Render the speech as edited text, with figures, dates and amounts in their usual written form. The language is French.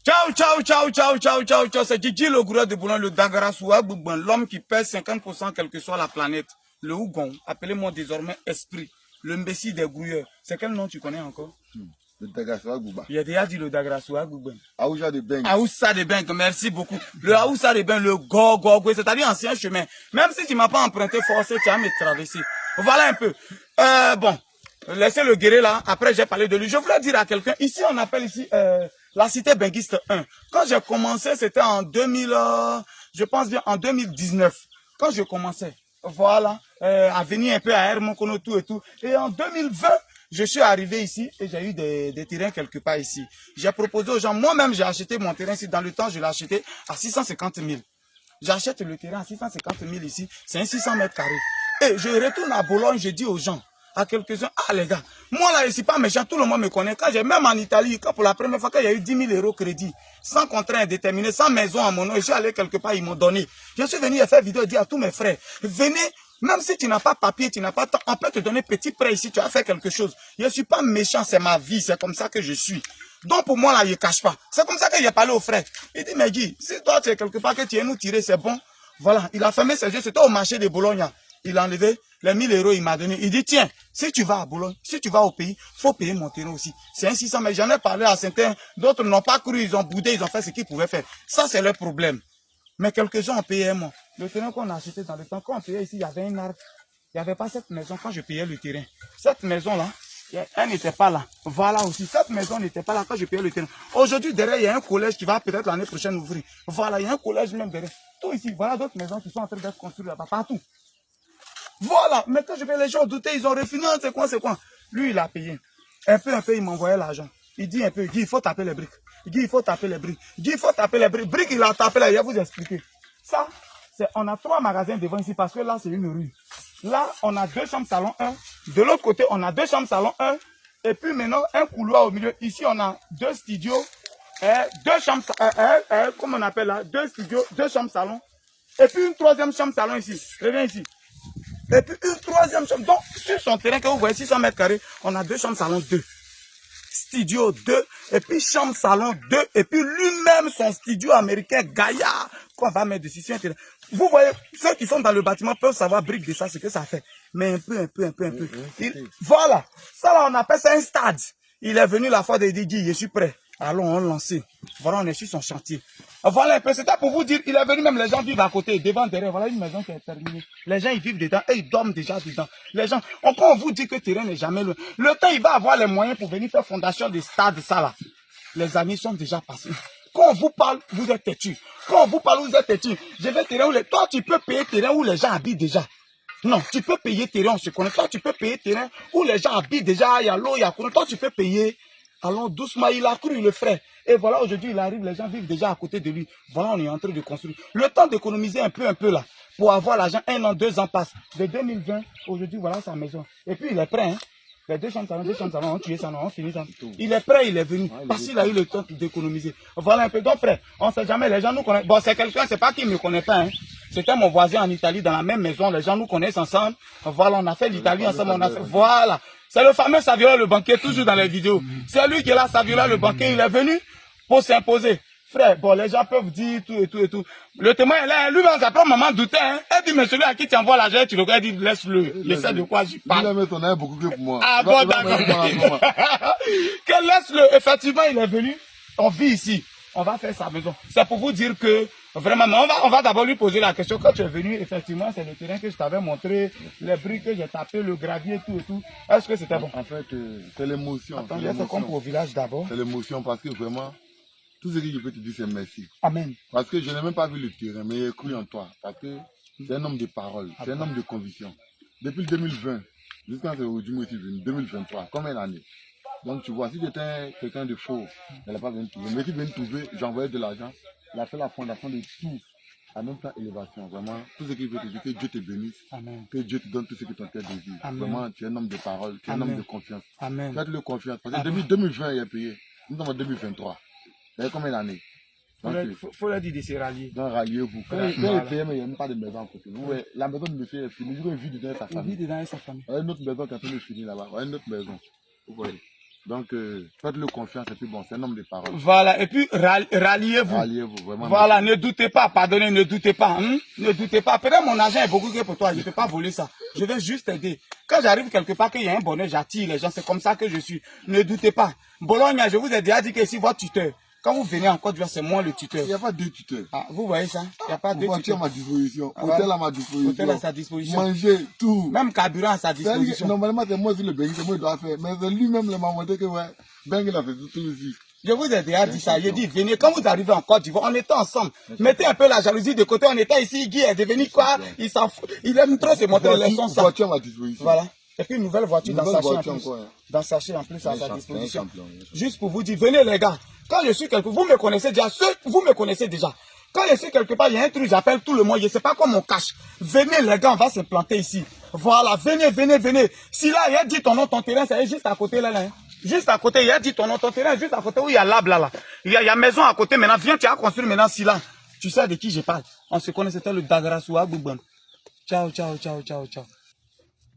Ciao, ciao, ciao, ciao, ciao, ciao, ciao. C'est Gigi le gourou de Boulogne, le Dagarasoua Boubouin, l'homme qui pèse 50% quelle que soit la planète. Le Ougon, appelez-moi désormais Esprit, le Messie des grouilleurs. C'est quel nom tu connais encore? Le Dagarasoua Boubouin. Il a déjà dit le Dagarasoua Boubouin. Aoussa de Beng. Aoussa de Beng, merci beaucoup. Le Aoussa de Beng, le Go, c'est-à-dire ancien chemin. Même si tu ne m'as pas emprunté forcé, tu as me traversé. Voilà un peu. Bon, laissez le guérir là. Après, j'ai parlé de lui. Je voulais dire à quelqu'un, ici, on appelle ici la cité benguiste 1. Quand j'ai commencé, c'était en 2000, je pense bien en 2019. Quand je commençais, voilà, à venir un peu à Hermokono, tout et tout. Et en 2020, je suis arrivé ici et j'ai eu des terrains quelque part ici. J'ai proposé aux gens, moi-même j'ai acheté mon terrain ici. Dans le temps, je l'ai acheté à 650 000. J'achète le terrain à 650 000 ici. C'est un 600 mètres carrés. Et je retourne à Bologne, je dis aux gens, à quelques-uns, ah les gars, moi là je ne suis pas méchant, tout le monde me connaît. Quand j'ai même en Italie, quand pour la première fois, quand il y a eu 10 000 € crédit, sans contrat indéterminé, sans maison à mon nom, je suis allé quelque part, ils m'ont donné. Je suis venu faire vidéo et dire à tous mes frères, venez, même si tu n'as pas papier, tu n'as pas temps, on peut te donner petit prêt ici, tu as fait quelque chose. Je ne suis pas méchant, c'est ma vie, c'est comme ça que je suis. Donc pour moi là, je ne cache pas. C'est comme ça que j'ai parlé aux frères. Il dit, mais Guy, si toi tu es quelque part que tu es nous tirer, c'est bon. Voilà, il a fermé ses yeux, c'était au marché de Bologne. Il a enlevé les 1 000 €, il m'a donné. Il dit, tiens, si tu vas à Boulogne, si tu vas au pays, il faut payer mon terrain aussi. C'est un 600, mais j'en ai parlé à certains. D'autres n'ont pas cru, ils ont boudé, ils ont fait ce qu'ils pouvaient faire. Ça, c'est leur problème. Mais quelques-uns ont payé un mois. Le terrain qu'on a acheté dans le temps, quand on payait ici, il y avait un arbre. Il n'y avait pas cette maison quand je payais le terrain. Cette maison-là, elle n'était pas là. Voilà aussi, cette maison n'était pas là quand je payais le terrain. Aujourd'hui, derrière, il y a un collège qui va peut-être l'année prochaine ouvrir. Voilà, il y a un collège même derrière. Tout ici, voilà d'autres maisons qui sont en train d'être construites là-bas, partout. Voilà, mais quand je vais les gens douter, ils ont refusé, c'est quoi. Lui, il a payé. Un peu, il m'envoyait l'argent. Il dit un peu, Guy, il faut taper les briques. Guy, il faut taper les briques. Guy, il faut taper les briques. Briques, il a tapé là, il va vous expliquer. Ça, on a 3 magasins devant ici parce que là, c'est une rue. Là, on a 2 chambres salon 1. De l'autre côté, on a 2 chambres salon 1. Et puis maintenant, un couloir au milieu. Ici, on a 2 studios. 2 chambres, comment on appelle là, 2 studios, 2 chambres salon. Et puis une 3e chambre salon ici. Reviens ici. Et puis une 3e chambre. Donc, sur son terrain que vous voyez, 600 mètres carrés, on a 2 chambres salon 2. Studio 2. Et puis chambre salon 2. Et puis lui-même, son studio américain, Gaïa, qu'on va mettre dessus sur un terrain. Vous voyez, ceux qui sont dans le bâtiment peuvent savoir brique de ça, ce que ça fait. Mais un peu. Voilà. Ça là, on appelle ça un stade. Il est venu la fois de dire, je suis prêt. Allons, on lance. Voilà, on est sur son chantier. Voilà un peu, c'était pour vous dire, il est venu, même les gens vivent à côté, devant, derrière. Voilà une maison qui est terminée. Les gens, ils vivent dedans et ils dorment déjà dedans. Les gens, quand on vous dit que le terrain n'est jamais loin, le temps, il va avoir les moyens pour venir faire fondation des stades, ça là. Les années sont déjà passées. Quand on vous parle, vous êtes têtu. Quand on vous parle, vous êtes têtu. Je vais terrain où les... Toi, tu peux payer terrain où les gens habitent déjà. Non, tu peux payer terrain, on se connaît. Toi, tu peux payer terrain où les gens habitent déjà. Il y a l'eau, il y a courant. Toi, tu peux payer. Allons doucement, il a cru le frère. Et voilà, aujourd'hui, il arrive, les gens vivent déjà à côté de lui. Voilà, on est en train de construire. Le temps d'économiser un peu là, pour avoir l'argent, 1 an, 2 ans passent. De 2020, aujourd'hui, voilà sa maison. Et puis, il est prêt, hein. Les 2 chambres salon, on tué ça, on finit ça. Il est prêt, il est venu. Parce qu'il a eu le temps d'économiser. Voilà un peu. Donc, frère, on ne sait jamais, les gens nous connaissent. Bon, c'est quelqu'un, c'est pas qu'il ne me connaît pas, hein. C'était mon voisin en Italie, dans la même maison. Les gens nous connaissent ensemble. Voilà, on a fait l'Italie ensemble. On a fait... Voilà. C'est le fameux Saviola le banquier, toujours dans les vidéos. C'est lui qui est là, Saviola le banquier. Il est venu pour s'imposer. Frère, bon, les gens peuvent dire tout et tout. Le témoin est là, lui-même, sa propre maman doutait, hein. Elle dit, mais celui à qui tu envoies l'argent, tu le regardes, il dit, laisse-le. Il sait de quoi j'y parle. Il a mis ton air beaucoup que pour moi. Ah bon, d'accord. Que laisse-le. Effectivement, il est venu. On vit ici. On va faire sa maison. C'est pour vous dire que, vraiment, on va d'abord lui poser la question. Quand tu es venu, effectivement, c'est le terrain que je t'avais montré, les briques que j'ai tapé, le gravier, tout et tout. Est-ce que c'était bon? En fait, c'est l'émotion. Attends, je vais faire comme au village d'abord. C'est l'émotion parce que vraiment, tout ce que je peux te dire, c'est merci. Amen. Parce que je n'ai même pas vu le terrain, mais j'ai cru en toi. Parce que c'est un homme de parole, c'est un homme de conviction. Depuis 2020, jusqu'à aujourd'hui, moi, je suis venu, 2023, combien d'années? Donc tu vois, si j'étais quelqu'un de faux, elle n'a pas venu trouver. Mais si vient trouver, j'envoyais de l'argent. Il a fait la fondation de tout. En même temps, élévation. Vraiment, tout ce qu'il veut te dire, que Dieu te bénisse. Amen. Que Dieu te donne tout ce que ton cœur désire. Vraiment, tu es un homme de parole, tu es un homme de confiance. Amen. Faites-le confiance. Parce que depuis 2020, il a payé. Nous sommes en 2023. Il y a combien d'années? Il faut leur dire de se rallier. Donc, ralliez-vous. Quand il est payé, mais il n'y a même pas de maison à côté. La maison de monsieur est finie. Il vit dedans avec sa famille. Il vit dedans avec sa famille. Il y a une autre maison qui est en train de finir là-bas. Il y a une autre maison. Vous voyez. Donc, faites-le confiance et puis bon, c'est un homme de parole. Voilà, et puis ralliez-vous. Ralliez-vous, vraiment. Voilà, ne doutez pas, pardonnez, ne doutez pas. Ne doutez pas. Peut-être mon argent est beaucoup que pour toi, je ne peux pas voler ça. Je vais juste t'aider. Quand j'arrive quelque part, qu'il y a un bonheur, j'attire les gens. C'est comme ça que je suis. Ne doutez pas. Bologne, je vous ai déjà dit que si votre tuteur, quand vous venez en Côte d'Ivoire, c'est moi le tuteur. Il n'y a pas deux tuteurs. Ah, vous voyez ça? Il n'y a pas deux Voiture tuteurs. à ma disposition, Ah, hôtel à ma disposition. Hôtel à sa disposition. Manger, tout. Même carburant à sa disposition. Normalement, c'est moi qui le bénis, c'est moi qui dois faire. Mais c'est lui-même le m'a montré que ouais, Ben il a fait tout ici. Je vous ai déjà dit ça. J'ai dit, venez, quand vous arrivez en Côte d'Ivoire, on était ensemble. Mettez un peu la jalousie de côté. On était ici, Guy est devenu quoi? Il s'en fout. Il aime trop se montrer les leçons. Voiture à ma disposition. Voilà. Et puis une nouvelle voiture dans sachet en plus. Encore, hein. Dans sachet en plus à sa Un disposition. champion. Juste pour vous dire, venez les gars. Quand je suis quelque part, vous me connaissez déjà. Vous me connaissez déjà. Quand je suis quelque part, il y a un truc, j'appelle tout le monde. Je ne sais pas comment on cache. Venez les gars, on va se planter ici. Voilà, venez, venez, venez. Si là, il a dit ton nom, ton terrain, c'est juste à côté là. Hein. Juste à côté, il a dit ton nom, ton terrain, juste à côté où il y a l'arbre là. Il y a maison à côté maintenant. Viens, tu as construit maintenant si là. Tu sais de qui je parle. On se connaît, c'était le Dagrasou Aboubam. Ciao, ciao, ciao, ciao, ciao.